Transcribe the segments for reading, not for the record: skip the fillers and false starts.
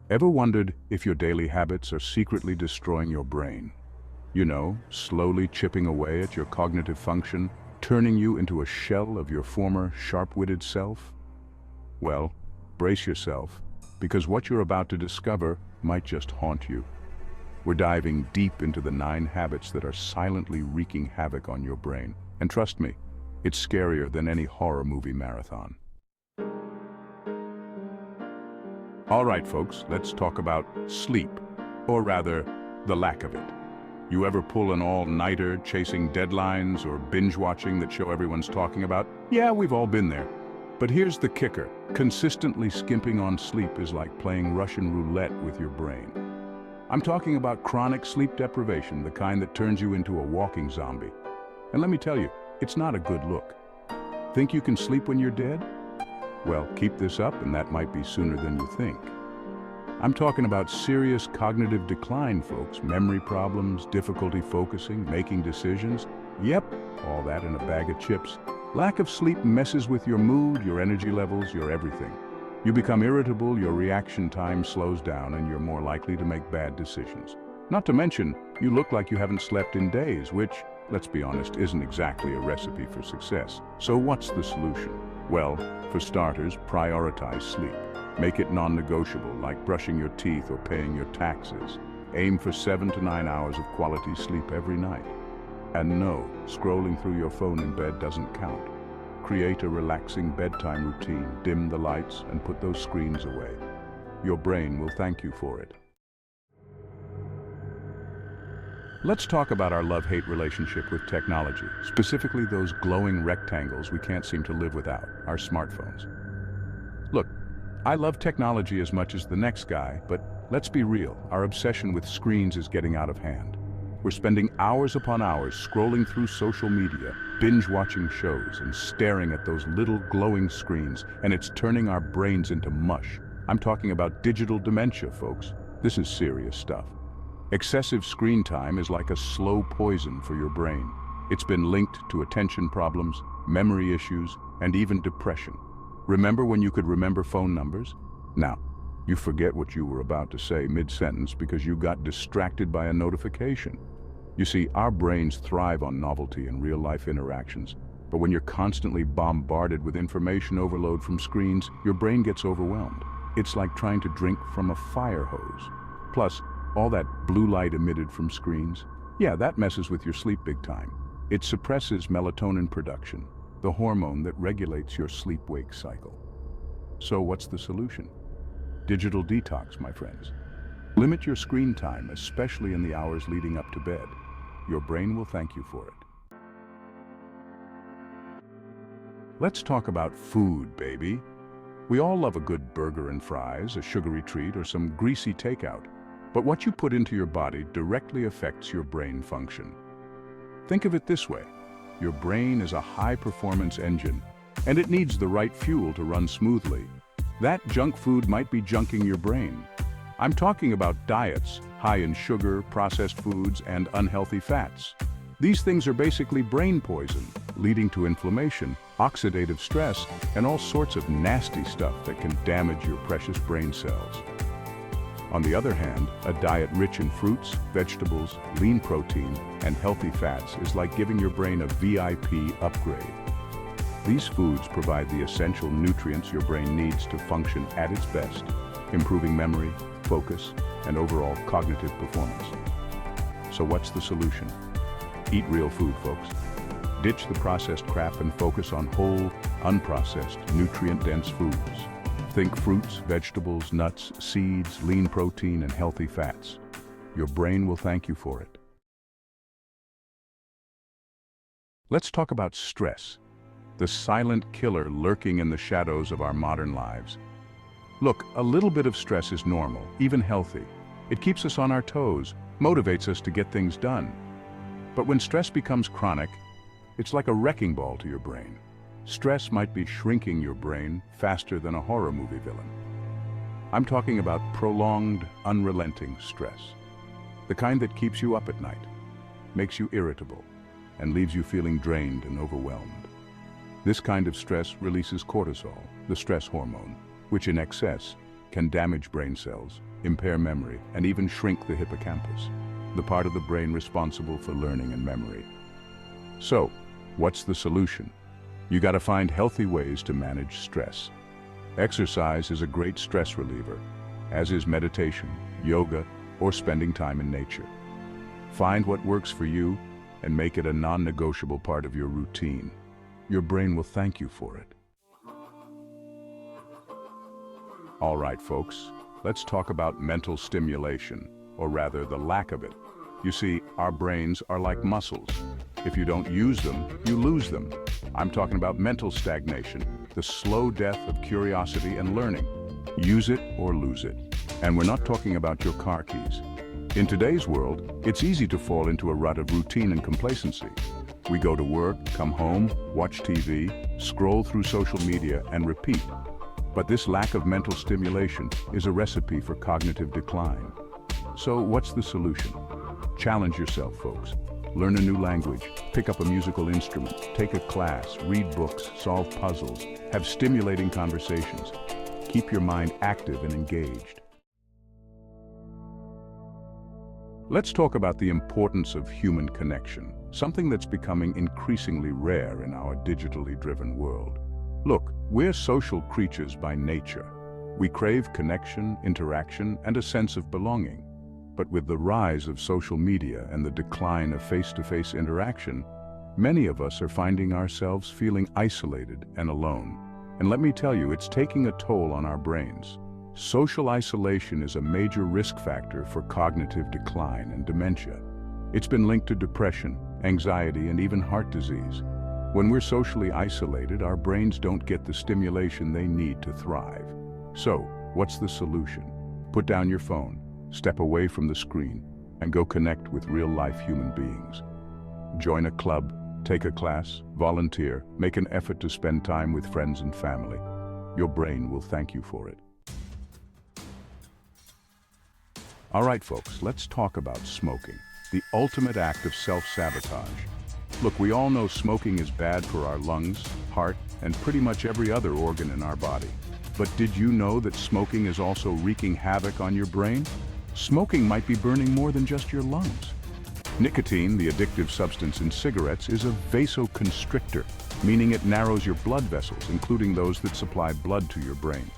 Ever wondered if your daily habits are secretly destroying your brain? You know, slowly chipping away at your cognitive function, turning you into a shell of your former sharp-witted self? Well, brace yourself, because what you're about to discover might just haunt you. We're diving deep into the 9 habits that are silently wreaking havoc on your brain. And trust me, it's scarier than any horror movie marathon. All right, folks, let's talk about sleep, or rather, the lack of it. You ever pull an all-nighter chasing deadlines or binge-watching that show everyone's talking about? Yeah, we've all been there. But here's the kicker. Consistently skimping on sleep is like playing Russian roulette with your brain. I'm talking about chronic sleep deprivation, the kind that turns you into a walking zombie. And let me tell you, it's not a good look. Think you can sleep when you're dead? Well, keep this up and that might be sooner than you think. I'm talking about serious cognitive decline, folks. Memory problems, difficulty focusing, making decisions. Yep, all that in a bag of chips. Lack of sleep messes with your mood, your energy levels, your everything. You become irritable, your reaction time slows down, and you're more likely to make bad decisions. Not to mention, you look like you haven't slept in days, which, let's be honest, isn't exactly a recipe for success. So what's the solution? Well, for starters, prioritize sleep. Make it non-negotiable, like brushing your teeth or paying your taxes. Aim for 7 to 9 hours of quality sleep every night. And no, scrolling through your phone in bed doesn't count. Create a relaxing bedtime routine, dim the lights, and put those screens away. Your brain will thank you for it. Let's talk about our love-hate relationship with technology, specifically those glowing rectangles we can't seem to live without, our smartphones. Look, I love technology as much as the next guy, but let's be real, our obsession with screens is getting out of hand. We're spending hours upon hours scrolling through social media, binge-watching shows, and staring at those little glowing screens, and it's turning our brains into mush. I'm talking about digital dementia, folks. This is serious stuff. Excessive screen time is like a slow poison for your brain. It's been linked to attention problems, memory issues, and even depression. Remember when you could remember phone numbers? Now, you forget what you were about to say mid-sentence because you got distracted by a notification. You see, our brains thrive on novelty and real-life interactions, but when you're constantly bombarded with information overload from screens, your brain gets overwhelmed. It's like trying to drink from a fire hose. Plus, all that blue light emitted from screens, yeah, that messes with your sleep big time. It suppresses melatonin production, the hormone that regulates your sleep-wake cycle. So what's the solution? Digital detox, my friends. Limit your screen time, especially in the hours leading up to bed. Your brain will thank you for it. Let's talk about food, baby. We all love a good burger and fries, a sugary treat, or some greasy takeout. But what you put into your body directly affects your brain function. Think of it this way. Your brain is a high-performance engine, and it needs the right fuel to run smoothly. That junk food might be junking your brain. I'm talking about diets high in sugar, processed foods, and unhealthy fats. These things are basically brain poison, leading to inflammation, oxidative stress, and all sorts of nasty stuff that can damage your precious brain cells. On the other hand, a diet rich in fruits, vegetables, lean protein, and healthy fats is like giving your brain a VIP upgrade. These foods provide the essential nutrients your brain needs to function at its best, improving memory, focus, and overall cognitive performance. So what's the solution? Eat real food, folks. Ditch the processed crap and focus on whole, unprocessed, nutrient-dense foods. Think fruits, vegetables, nuts, seeds, lean protein, and healthy fats. Your brain will thank you for it. Let's talk about stress, the silent killer lurking in the shadows of our modern lives. Look, a little bit of stress is normal, even healthy. It keeps us on our toes, motivates us to get things done. But when stress becomes chronic, it's like a wrecking ball to your brain. Stress might be shrinking your brain faster than a horror movie villain. I'm talking about prolonged, unrelenting stress. The kind that keeps you up at night, makes you irritable, and leaves you feeling drained and overwhelmed. This kind of stress releases cortisol, the stress hormone, which in excess can damage brain cells, impair memory, and even shrink the hippocampus, the part of the brain responsible for learning and memory. So, what's the solution? You gotta find healthy ways to manage stress. Exercise is a great stress reliever, as is meditation, yoga, or spending time in nature. Find what works for you and make it a non-negotiable part of your routine. Your brain will thank you for it. All right, folks, let's talk about mental stimulation, or rather the lack of it. You see, our brains are like muscles. If you don't use them, you lose them. I'm talking about mental stagnation, the slow death of curiosity and learning. Use it or lose it. And we're not talking about your car keys. In today's world, it's easy to fall into a rut of routine and complacency. We go to work, come home, watch TV, scroll through social media, and repeat. But this lack of mental stimulation is a recipe for cognitive decline. So what's the solution? Challenge yourself, folks. Learn a new language, pick up a musical instrument, take a class, read books, solve puzzles, have stimulating conversations. Keep your mind active and engaged. Let's talk about the importance of human connection, something that's becoming increasingly rare in our digitally driven world. Look, we're social creatures by nature. We crave connection, interaction, and a sense of belonging. But with the rise of social media and the decline of face-to-face interaction, many of us are finding ourselves feeling isolated and alone. And let me tell you, it's taking a toll on our brains. Social isolation is a major risk factor for cognitive decline and dementia. It's been linked to depression, anxiety, and even heart disease. When we're socially isolated, our brains don't get the stimulation they need to thrive. So, what's the solution? Put down your phone, step away from the screen, and go connect with real-life human beings. Join a club, take a class, volunteer, make an effort to spend time with friends and family. Your brain will thank you for it. All right, folks, let's talk about smoking, the ultimate act of self-sabotage. Look, we all know smoking is bad for our lungs, heart, and pretty much every other organ in our body. But did you know that smoking is also wreaking havoc on your brain? Smoking might be burning more than just your lungs. Nicotine, the addictive substance in cigarettes, is a vasoconstrictor, meaning it narrows your blood vessels, including those that supply blood to your brain.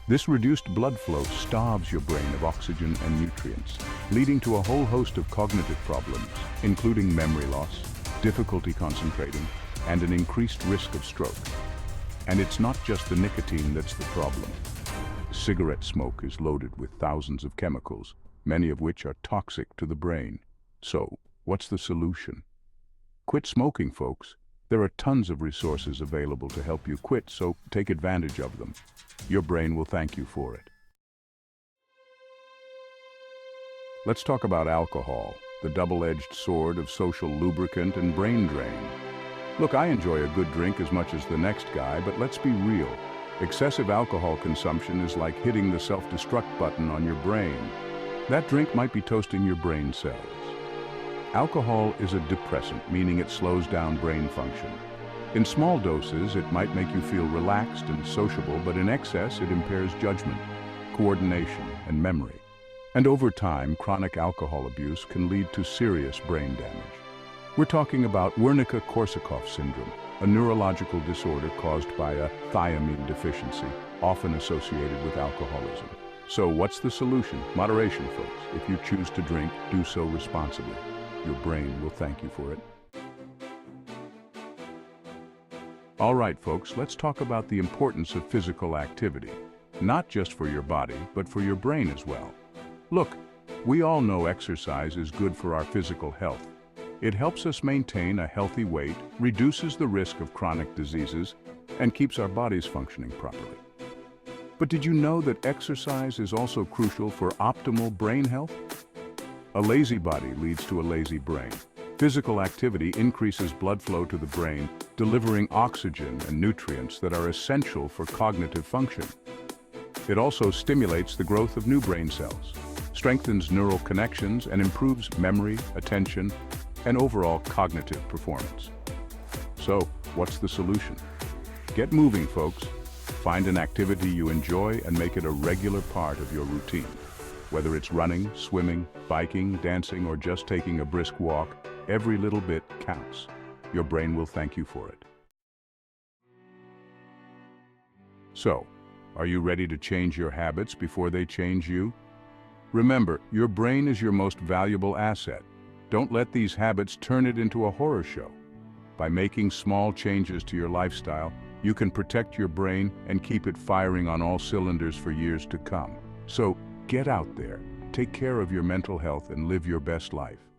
This reduced blood flow starves your brain of oxygen and nutrients, leading to a whole host of cognitive problems, including memory loss, difficulty concentrating, and an increased risk of stroke. And it's not just the nicotine that's the problem. Cigarette smoke is loaded with thousands of chemicals, many of which are toxic to the brain. So, what's the solution? Quit smoking, folks. There are tons of resources available to help you quit, so take advantage of them. Your brain will thank you for it. Let's talk about alcohol, the double-edged sword of social lubricant and brain drain. Look, I enjoy a good drink as much as the next guy, but let's be real. Excessive alcohol consumption is like hitting the self-destruct button on your brain. That drink might be toasting your brain cells. Alcohol is a depressant, meaning it slows down brain function. In small doses, it might make you feel relaxed and sociable, but in excess, it impairs judgment, coordination, and memory. And over time, chronic alcohol abuse can lead to serious brain damage. We're talking about Wernicke-Korsakoff syndrome, a neurological disorder caused by a thiamine deficiency, often associated with alcoholism. So what's the solution? Moderation, folks. If you choose to drink, do so responsibly. Your brain will thank you for it. All right, folks, let's talk about the importance of physical activity, not just for your body, but for your brain as well. Look, we all know exercise is good for our physical health. It helps us maintain a healthy weight, reduces the risk of chronic diseases, and keeps our bodies functioning properly. But did you know that exercise is also crucial for optimal brain health? A lazy body leads to a lazy brain. Physical activity increases blood flow to the brain, delivering oxygen and nutrients that are essential for cognitive function. It also stimulates the growth of new brain cells, strengthens neural connections, and improves memory, attention, and overall cognitive performance. So, what's the solution? Get moving, folks. Find an activity you enjoy and make it a regular part of your routine. Whether it's running, swimming, biking, dancing, or just taking a brisk walk, every little bit counts. Your brain will thank you for it. So, are you ready to change your habits before they change you? Remember, your brain is your most valuable asset. Don't let these habits turn it into a horror show. By making small changes to your lifestyle, you can protect your brain and keep it firing on all cylinders for years to come. So, get out there, take care of your mental health, and live your best life.